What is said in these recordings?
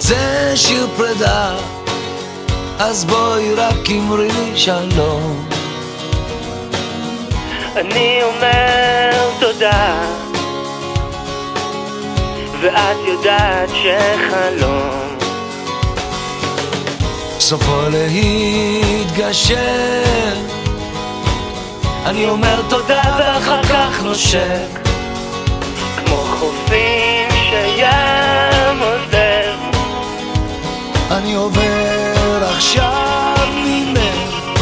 זה שיר פרידה, אז בואי רק אמרי לי שלום. אני אומר תודה, ואת יודעת שחלום סופו להתגשר. אני אומר תודה ואחר כך נושק, כמו חופים שים עוזר. אני עובר עכשיו ממך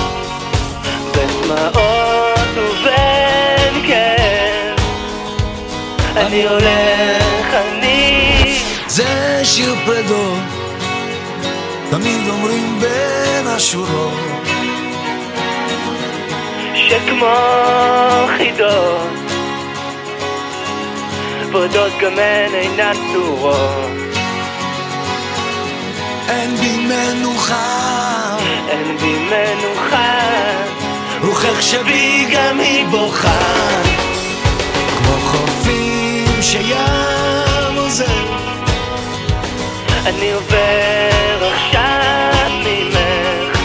בדמעות ובין כאב. אני הולך, זה שיר פרדות, תמיד אומרים בין השורות, שכמו חידות ורדות גם הן אינן צורות. אין בי מנוחה, אין בי מנוחה, רוחך שבי גם היא בוכה, כמו חופים שים עוזר. אני עובר עכשיו ממך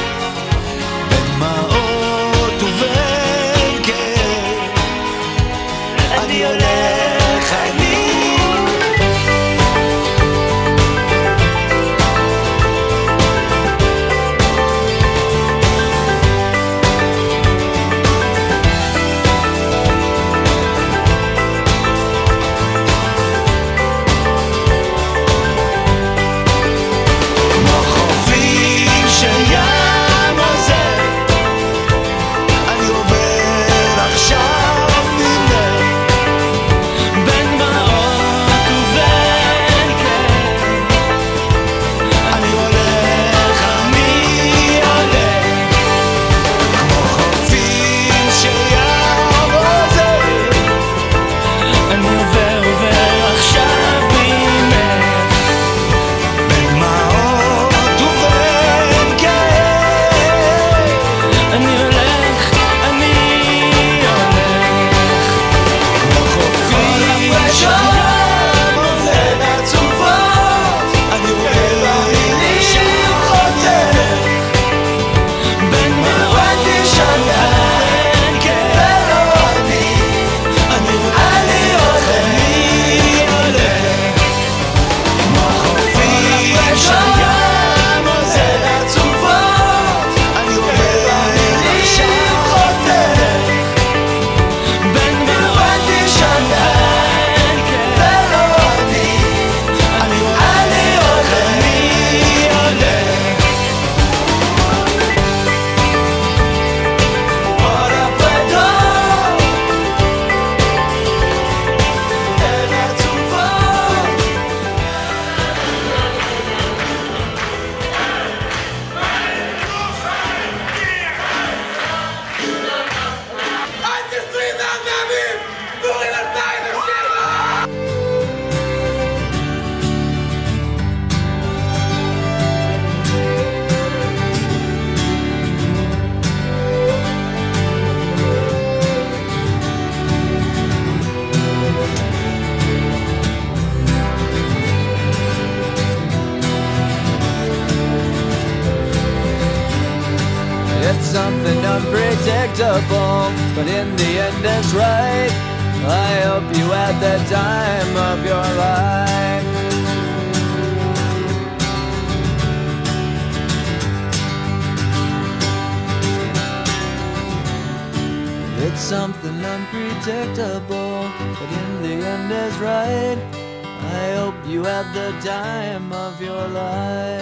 בדמעות ובין כאב. אני הולך, it's something unpredictable, but in the end it's right. I hope you had the time of your life. It's something unpredictable, but in the end it's right. I hope you had the time of your life.